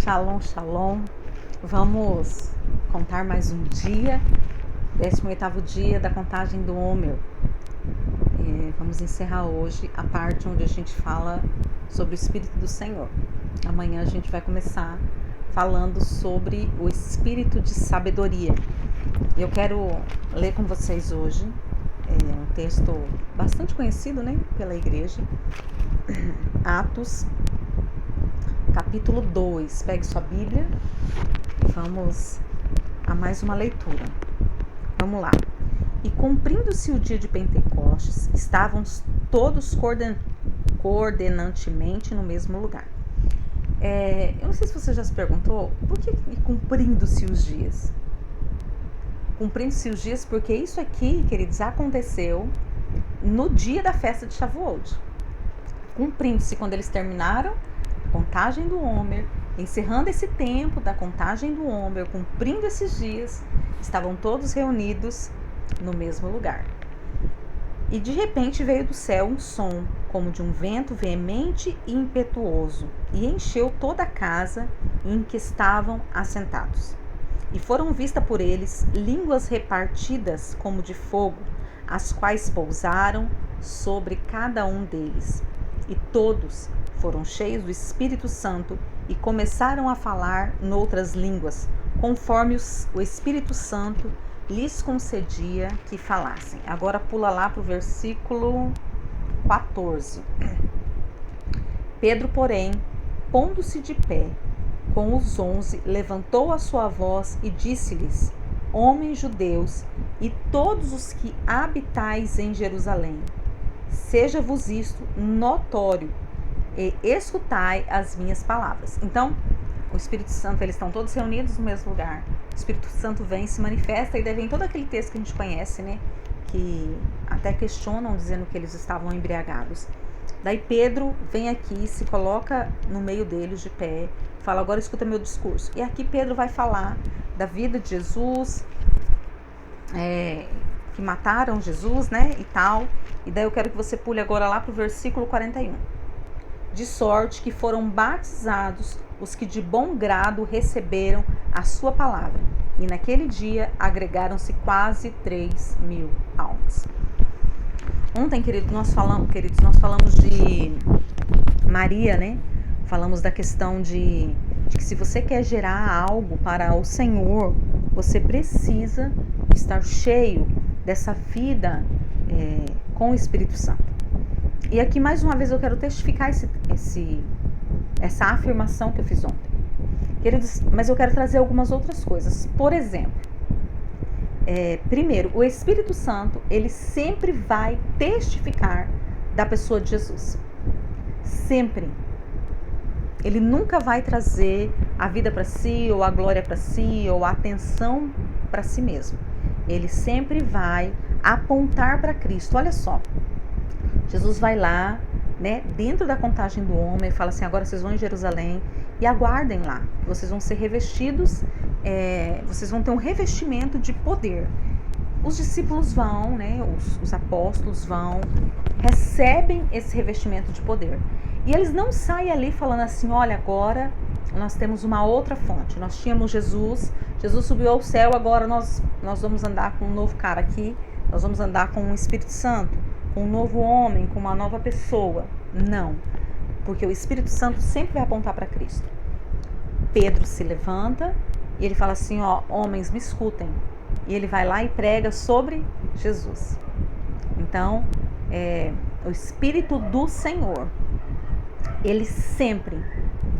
Shalom, shalom. Vamos contar mais um dia, 18º dia da contagem do Homer. Vamos encerrar hoje a parte onde a gente fala sobre o Espírito do Senhor. Amanhã a gente vai começar falando sobre o Espírito de Sabedoria. Eu quero ler com vocês hoje um texto bastante conhecido, pela igreja, Atos, capítulo 2. Pegue sua Bíblia e vamos a mais uma leitura. Vamos lá. E cumprindo-se o dia de Pentecostes, estavam todos coordenantemente no mesmo lugar. Eu não sei se você já se perguntou, por que cumprindo-se os dias? Cumprindo-se os dias porque isso aqui, queridos, aconteceu no dia da festa de Shavuot. Cumprindo-se quando eles terminaram a contagem do Homer, encerrando esse tempo da contagem do Homer, cumprindo esses dias, estavam todos reunidos no mesmo lugar. E de repente veio do céu um som, como de um vento veemente e impetuoso, e encheu toda a casa em que estavam assentados. E foram vistas por eles línguas repartidas como de fogo, as quais pousaram sobre cada um deles. E todos foram cheios do Espírito Santo e começaram a falar noutras línguas, conforme o Espírito Santo lhes concedia que falassem. Agora pula lá para o versículo 14. Pedro, porém, pondo-se de pé com os 11, levantou a sua voz e disse-lhes: Homens judeus e todos os que habitais em Jerusalém, seja-vos isto notório e escutai as minhas palavras. Então, o Espírito Santo, eles estão todos reunidos no mesmo lugar. O Espírito Santo vem, se manifesta, e daí vem todo aquele texto que a gente conhece, que até questionam, dizendo que eles estavam embriagados. Daí Pedro vem aqui, se coloca no meio deles de pé, fala: agora escuta meu discurso. E aqui Pedro vai falar da vida de Jesus, que mataram Jesus, e tal. E daí eu quero que você pule agora lá para o versículo 41. De sorte que foram batizados os que de bom grado receberam a sua palavra. E naquele dia agregaram-se quase 3.000 almas. Ontem, queridos, nós falamos de Maria, Falamos da questão de que se você quer gerar algo para o Senhor, você precisa estar cheio dessa vida com o Espírito Santo. E aqui, mais uma vez, eu quero testificar essa afirmação que eu fiz ontem. Queridos, mas eu quero trazer algumas outras coisas. Por exemplo, primeiro, o Espírito Santo, ele sempre vai testificar da pessoa de Jesus. Sempre. Ele nunca vai trazer a vida para si, ou a glória para si, ou a atenção para si mesmo. Ele sempre vai apontar para Cristo. Olha só, Jesus vai lá, dentro da contagem do homem, fala assim: agora vocês vão em Jerusalém e aguardem lá, vocês vão ser revestidos, vocês vão ter um revestimento de poder. Os discípulos vão, os apóstolos vão, recebem esse revestimento de poder. E eles não saem ali falando assim: olha, agora nós temos uma outra fonte. Nós tínhamos Jesus subiu ao céu, agora nós vamos andar com um novo cara aqui, nós vamos andar com um Espírito Santo, com um novo homem, com uma nova pessoa. Não, porque o Espírito Santo sempre vai apontar para Cristo. Pedro se levanta e ele fala assim: homens, me escutem. E ele vai lá e prega sobre Jesus. Então, o Espírito do Senhor, ele sempre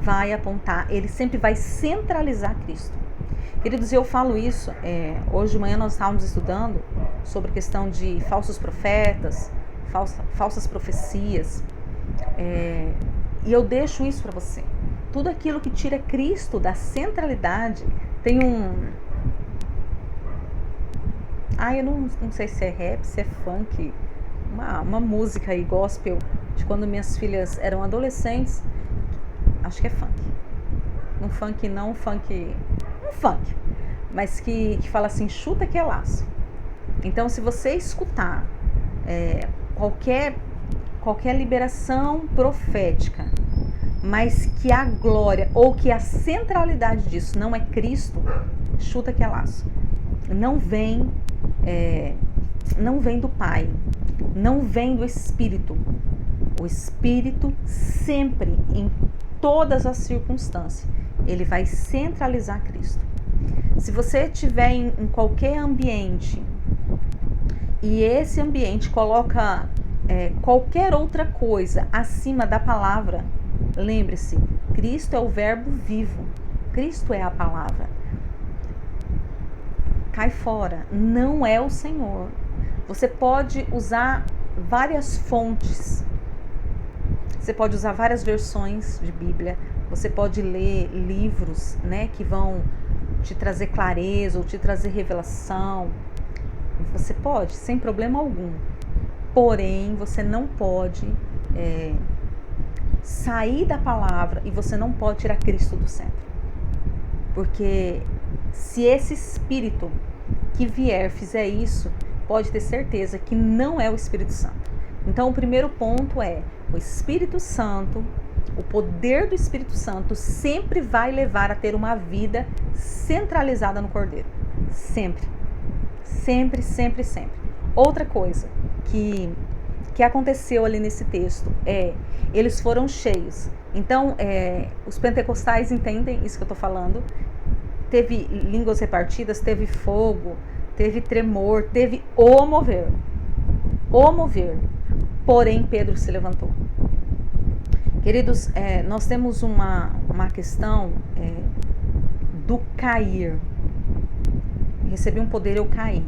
vai apontar, ele sempre vai centralizar Cristo. Queridos, eu falo isso, hoje de manhã nós estávamos estudando sobre a questão de falsos profetas, falsas profecias, e eu deixo isso para você. Tudo aquilo que tira Cristo da centralidade tem eu não sei se é rap, se é funk, uma música aí, gospel, de quando minhas filhas eram adolescentes, acho que é funk. Um funk, mas que fala assim: chuta que é laço. Então, se você escutar qualquer liberação profética mas que a glória ou que a centralidade disso não é Cristo, chuta que é laço. Não vem do Pai, não vem do Espírito. O Espírito sempre, em todas as circunstâncias, ele vai centralizar Cristo. Se você estiver em qualquer ambiente e esse ambiente coloca qualquer outra coisa acima da palavra, lembre-se, Cristo é o verbo vivo, Cristo é a palavra. Cai fora, não é o Senhor. Você pode usar várias fontes, você pode usar várias versões de Bíblia, você pode ler livros, né, que vão te trazer clareza ou te trazer revelação. Você pode, sem problema algum. Porém, você não pode sair da palavra e você não pode tirar Cristo do centro. Porque se esse Espírito que vier fizer isso, pode ter certeza que não é o Espírito Santo. Então, o primeiro ponto é: o Espírito Santo, o poder do Espírito Santo sempre vai levar a ter uma vida centralizada no Cordeiro. Sempre. Sempre, sempre, sempre. Outra coisa que aconteceu ali nesse texto eles foram cheios. Então, os pentecostais entendem isso que eu estou falando. Teve línguas repartidas, teve fogo, teve tremor, teve o mover. O mover. Porém, Pedro se levantou. Queridos, nós temos uma questão do cair. Recebi um poder, eu caí.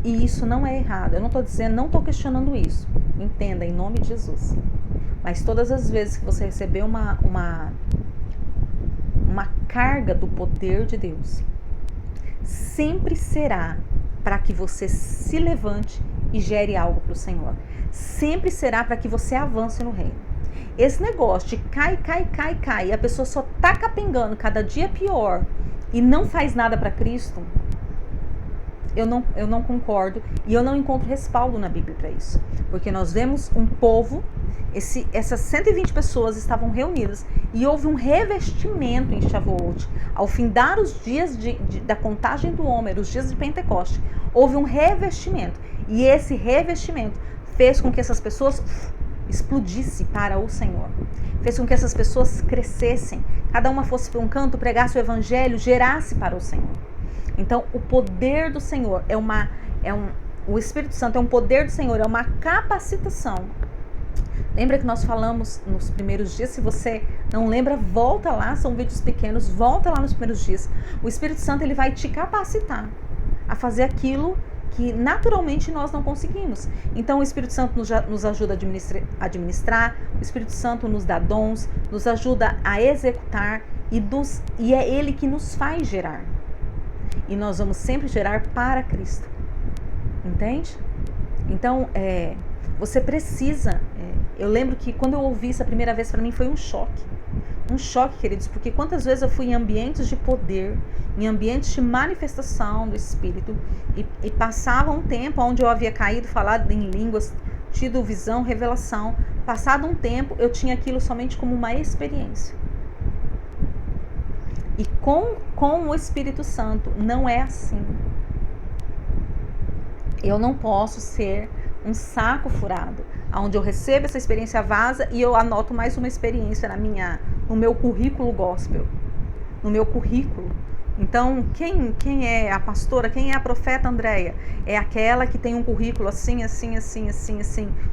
E isso não é errado. Eu não estou questionando isso. Entenda, em nome de Jesus. Mas todas as vezes que você receber uma carga do poder de Deus, sempre será para que você se levante e gere algo para o Senhor. Sempre será para que você avance no reino. Esse negócio de cai, e a pessoa só tá capengando cada dia pior e não faz nada para Cristo, eu não concordo e eu não encontro respaldo na Bíblia para isso. Porque nós vemos um povo, essas 120 pessoas estavam reunidas e houve um revestimento em Shavuot. Ao findar os dias da contagem do Homer, os dias de Pentecoste, houve um revestimento. E esse revestimento fez com que essas pessoas explodissem para o Senhor. Fez com que essas pessoas crescessem. Cada uma fosse para um canto, pregasse o evangelho, gerasse para o Senhor. Então, o poder do Senhor o Espírito Santo é um poder do Senhor, é uma capacitação. Lembra que nós falamos nos primeiros dias? Se você não lembra, volta lá, são vídeos pequenos, volta lá nos primeiros dias. O Espírito Santo, ele vai te capacitar a fazer aquilo que naturalmente nós não conseguimos. Então, o Espírito Santo nos ajuda a administrar, o Espírito Santo nos dá dons, nos ajuda a executar e é Ele que nos faz gerar. E nós vamos sempre gerar para Cristo. Entende? Então, você precisa... eu lembro que quando eu ouvi isso a primeira vez, para mim foi um choque. Um choque, queridos, porque quantas vezes eu fui em ambientes de poder, em ambientes de manifestação do Espírito, e passava um tempo onde eu havia caído, falado em línguas, tido visão, revelação. Passado um tempo, eu tinha aquilo somente como uma experiência. E com o Espírito Santo não é assim. Eu não posso ser um saco furado, onde eu recebo essa experiência vaza e eu anoto mais uma experiência no meu currículo gospel, no meu currículo. Então, quem é a pastora, quem é a profeta Andréia? É aquela que tem um currículo assim.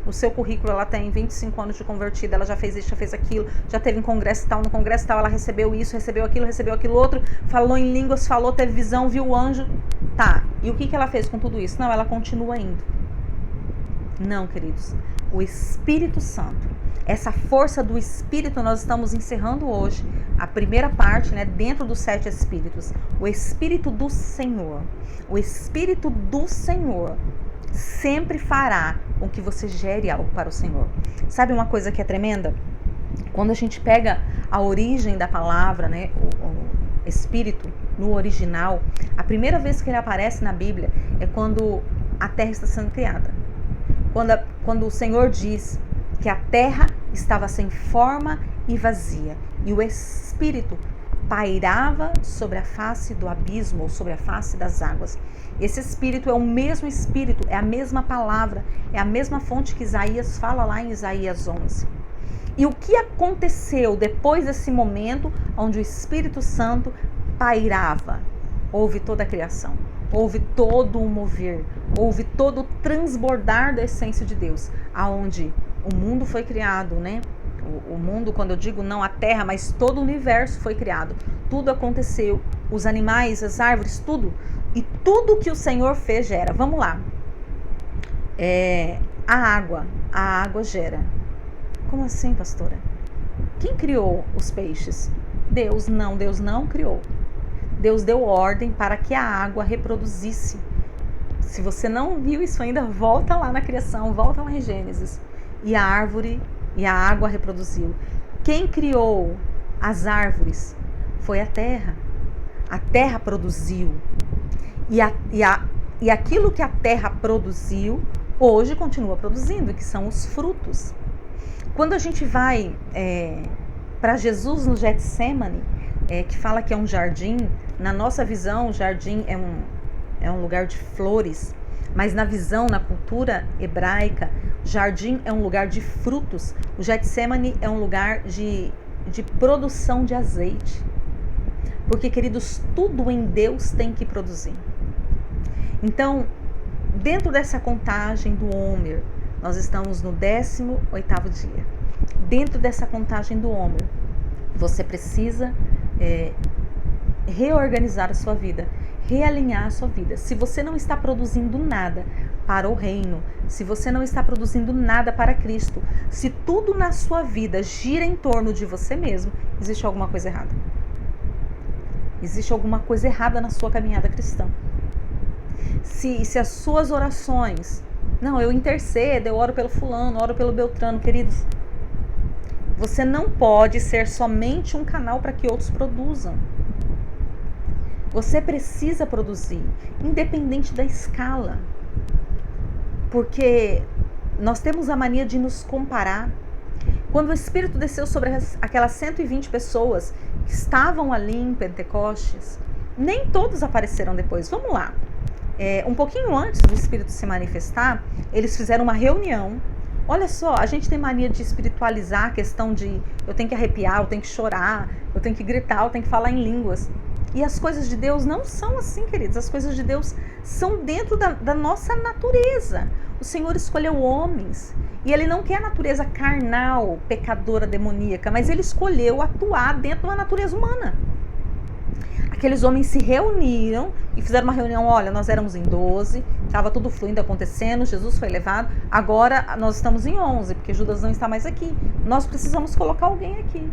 No seu currículo ela tem 25 anos de convertida, ela já fez isso, já fez aquilo, já teve um congresso tal, no congresso tal ela recebeu isso, recebeu aquilo outro, falou em línguas, teve visão, viu o anjo. Tá, e o que ela fez com tudo isso? Não, ela continua indo. Não, queridos. O Espírito Santo, essa força do Espírito, nós estamos encerrando hoje a primeira parte, né, dentro dos 7 Espíritos. O Espírito do Senhor. O Espírito do Senhor sempre fará com que você gere algo para o Senhor. Sabe uma coisa que é tremenda? Quando a gente pega a origem da palavra, né, o Espírito, no original, a primeira vez que ele aparece na Bíblia é quando a terra está sendo criada. Quando o Senhor diz que a terra estava sem forma e vazia, e o Espírito pairava sobre a face do abismo, ou sobre a face das águas. Esse Espírito é o mesmo Espírito, é a mesma palavra, é a mesma fonte que Isaías fala lá em Isaías 11. E o que aconteceu depois desse momento onde o Espírito Santo pairava? Houve toda a criação, houve todo o mover, houve todo o transbordar da essência de Deus, aonde o mundo foi criado, né? O mundo, quando eu digo não a terra, mas todo o universo foi criado. Tudo aconteceu, os animais, as árvores, tudo. E tudo que o Senhor fez gera. Vamos lá. A água gera. Como assim, pastora? Quem criou os peixes? Deus não criou. Deus deu ordem para que a água reproduzisse. Se você não viu isso ainda, volta lá na criação, volta lá em Gênesis. E a árvore e a água reproduziu. Quem criou as árvores foi a terra. A terra produziu. E aquilo que a terra produziu, hoje continua produzindo, que são os frutos. Quando a gente vai para Jesus no Getsemane, que fala que é um jardim, na nossa visão, o jardim é um lugar de flores, mas na visão, na cultura hebraica, jardim é um lugar de frutos. O Getsemane é um lugar de produção de azeite. Porque, queridos, tudo em Deus tem que produzir. Então, dentro dessa contagem do Homer, nós estamos no 18º dia. Dentro dessa contagem do Homer, você precisa reorganizar a sua vida, realinhar a sua vida. Se você não está produzindo nada para o reino, se você não está produzindo nada para Cristo, se tudo na sua vida gira em torno de você mesmo, existe alguma coisa errada. Existe alguma coisa errada na sua caminhada cristã. Se as suas orações, não, eu intercedo, eu oro pelo fulano, oro pelo beltrano, queridos, você não pode ser somente um canal para que outros produzam. Você precisa produzir, independente da escala. Porque nós temos a mania de nos comparar. Quando o Espírito desceu sobre aquelas 120 pessoas que estavam ali em Pentecostes, nem todos apareceram depois. Vamos lá. Um pouquinho antes do Espírito se manifestar, eles fizeram uma reunião. Olha só, a gente tem mania de espiritualizar a questão de eu tenho que arrepiar, eu tenho que chorar, eu tenho que gritar, eu tenho que falar em línguas. E as coisas de Deus não são assim, queridos. As coisas de Deus são dentro da nossa natureza. O Senhor escolheu homens. E Ele não quer a natureza carnal, pecadora, demoníaca, mas Ele escolheu atuar dentro de uma natureza humana. Aqueles homens se reuniram e fizeram uma reunião. Olha, nós éramos em 12, estava tudo fluindo, acontecendo, Jesus foi levado. Agora nós estamos em 11, porque Judas não está mais aqui. Nós precisamos colocar alguém aqui.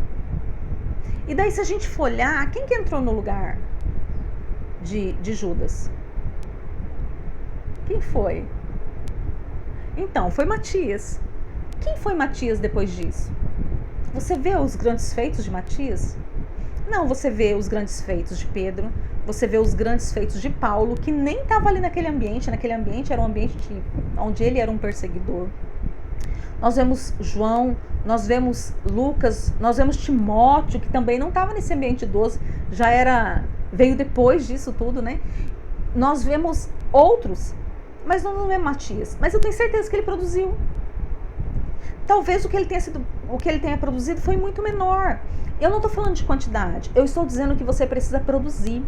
E daí, se a gente for olhar, quem que entrou no lugar de Judas? Quem foi? Então, foi Matias. Quem foi Matias depois disso? Você vê os grandes feitos de Matias? Não, você vê os grandes feitos de Pedro, você vê os grandes feitos de Paulo, que nem estava ali naquele ambiente era um ambiente onde ele era um perseguidor. Nós vemos João, nós vemos Lucas, nós vemos Timóteo, que também não estava nesse ambiente 12, veio depois disso tudo, né? Nós vemos outros, mas não vemos Matias. Mas eu tenho certeza que ele produziu. Talvez o que ele tenha produzido foi muito menor. Eu não estou falando de quantidade, eu estou dizendo que você precisa produzir.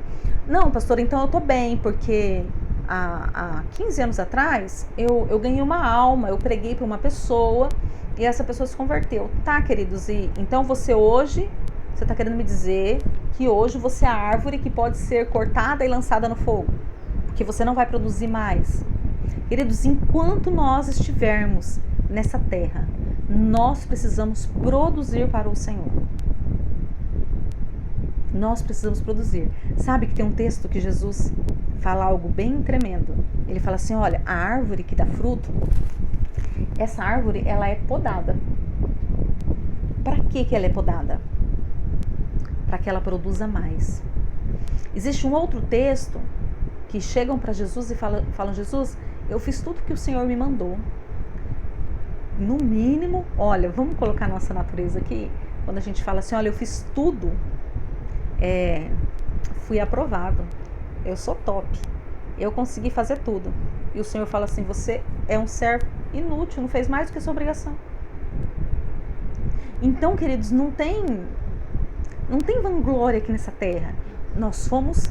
Não, pastor, então eu estou bem, porque há 15 anos atrás eu ganhei uma alma, eu preguei para uma pessoa e essa pessoa se converteu. Tá, queridos, e então você está querendo me dizer que hoje você é a árvore que pode ser cortada e lançada no fogo, porque você não vai produzir mais. Queridos, enquanto nós estivermos nessa terra, nós precisamos produzir para o Senhor. Nós precisamos produzir. Sabe que tem um texto que Jesus fala algo bem tremendo. Ele fala assim, olha, a árvore que dá fruto, essa árvore, ela é podada. Para que ela é podada? Para que ela produza mais. Existe um outro texto que chegam para Jesus e falam, Jesus, eu fiz tudo que o Senhor me mandou. No mínimo, olha, vamos colocar nossa natureza aqui. Quando a gente fala assim, olha, eu fiz tudo, fui aprovado, eu sou top, eu consegui fazer tudo. E o Senhor fala assim, você é um servo inútil, não fez mais do que a sua obrigação. Então, queridos, não tem vanglória aqui nessa terra. Nós fomos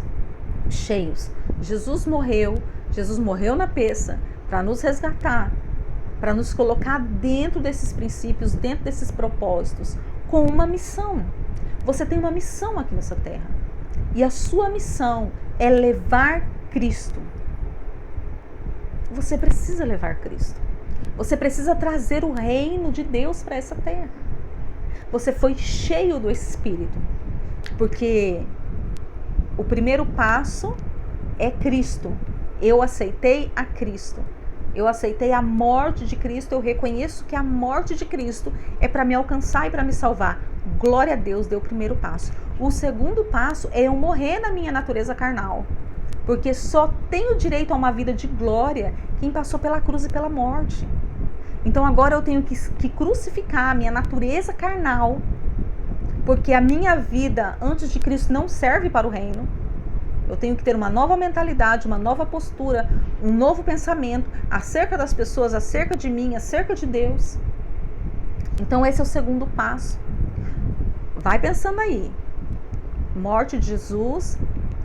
cheios. Jesus morreu na peça para nos resgatar, para nos colocar dentro desses princípios, dentro desses propósitos, com uma missão. Você tem uma missão aqui nessa terra. E a sua missão é levar Cristo. Você precisa levar Cristo. Você precisa trazer o reino de Deus para essa terra. Você foi cheio do Espírito. Porque o primeiro passo é Cristo. Eu aceitei a Cristo. Eu aceitei a morte de Cristo. Eu reconheço que a morte de Cristo é para me alcançar e para me salvar. Glória a Deus, deu o primeiro passo. O segundo passo é eu morrer na minha natureza carnal. Porque só tenho direito a uma vida de glória quem passou pela cruz e pela morte. Então agora eu tenho que crucificar a minha natureza carnal, porque a minha vida antes de Cristo não serve para o reino. Eu tenho que ter uma nova mentalidade, uma nova postura, um novo pensamento acerca das pessoas, acerca de mim, acerca de Deus. Então esse é o segundo passo. Vai pensando aí. Morte de Jesus,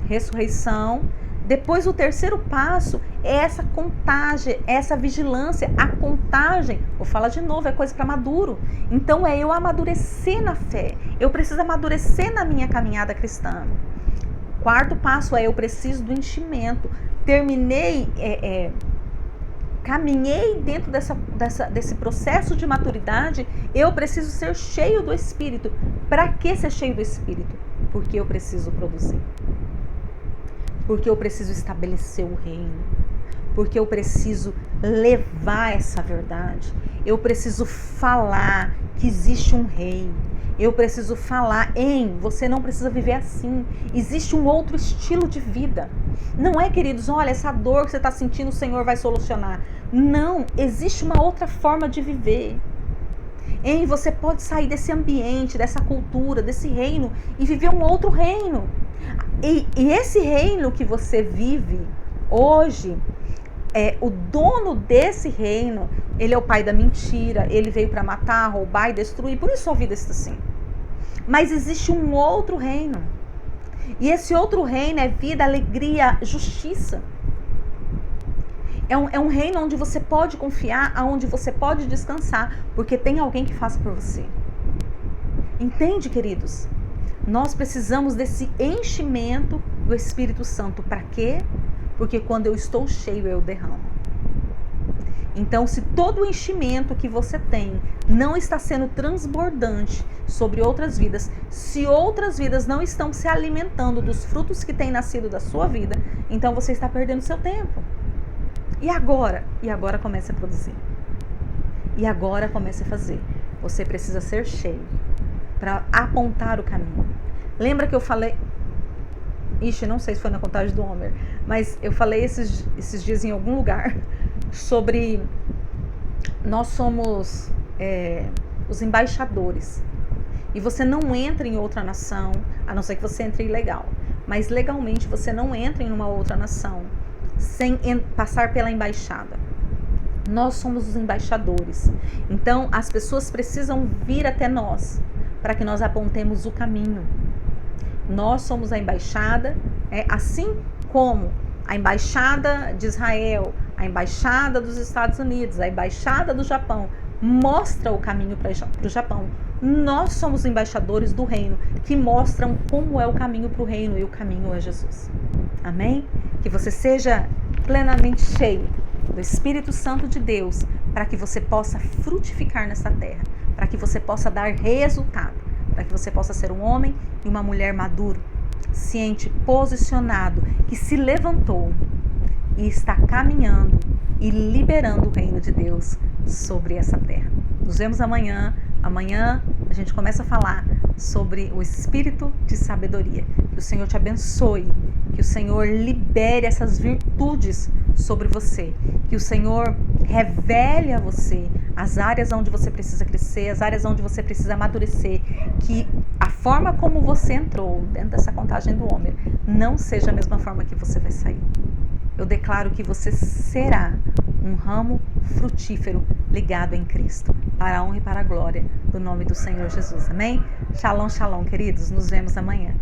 ressurreição. Depois o terceiro passo é essa contagem, essa vigilância, a contagem. Vou falar de novo, é coisa para maduro. Então é eu amadurecer na fé. Eu preciso amadurecer na minha caminhada cristã. Quarto passo é eu preciso do enchimento. Caminhei dentro desse processo de maturidade, eu preciso ser cheio do Espírito. Para que ser cheio do Espírito? Porque eu preciso produzir. Porque eu preciso estabelecer o reino. Porque eu preciso levar essa verdade. Eu preciso falar que existe um rei. Eu preciso falar, você não precisa viver assim. Existe um outro estilo de vida. Não é, queridos, olha, essa dor que você está sentindo, o Senhor vai solucionar. Não, existe uma outra forma de viver. Você pode sair desse ambiente, dessa cultura, desse reino e viver um outro reino. E esse reino que você vive hoje, o dono desse reino, ele é o pai da mentira, ele veio para matar, roubar e destruir, por isso sua vida está assim. Mas existe um outro reino. E esse outro reino é vida, alegria, justiça. É um reino onde você pode confiar, onde você pode descansar, porque tem alguém que faça por você. Entende, queridos? Nós precisamos desse enchimento do Espírito Santo. Para quê? Porque quando eu estou cheio, eu derramo. Então, se todo o enchimento que você tem não está sendo transbordante sobre outras vidas, se outras vidas não estão se alimentando dos frutos que têm nascido da sua vida, então você está perdendo seu tempo. E agora? E agora comece a produzir. E agora comece a fazer. Você precisa ser cheio para apontar o caminho. Lembra que eu falei... não sei se foi na contagem do Homer, mas eu falei esses dias em algum lugar sobre nós somos os embaixadores. E você não entra em outra nação, a não ser que você entre ilegal. Mas legalmente você não entra em uma outra nação sem passar pela embaixada. Nós somos os embaixadores. Então as pessoas precisam vir até nós para que nós apontemos o caminho. Nós somos a embaixada, assim como a embaixada de Israel, a embaixada dos Estados Unidos, a embaixada do Japão mostra o caminho para o Japão. Nós somos embaixadores do reino que mostram como é o caminho para o reino, e o caminho é Jesus. Amém? Que você seja plenamente cheio do Espírito Santo de Deus, para que você possa frutificar nessa terra, para que você possa dar resultado, para que você possa ser um homem e uma mulher maduro, ciente, posicionado, que se levantou e está caminhando e liberando o reino de Deus sobre essa terra. Nos vemos amanhã. Amanhã a gente começa a falar sobre o espírito de sabedoria. Que o Senhor te abençoe, que o Senhor libere essas virtudes sobre você, que o Senhor revele a você as áreas onde você precisa crescer, as áreas onde você precisa amadurecer, que a forma como você entrou dentro dessa contagem do Homer não seja a mesma forma que você vai sair. Eu declaro que você será um ramo frutífero ligado em Cristo, para a honra e para a glória do nome do Senhor Jesus. Amém? Shalom, shalom, queridos. Nos vemos amanhã.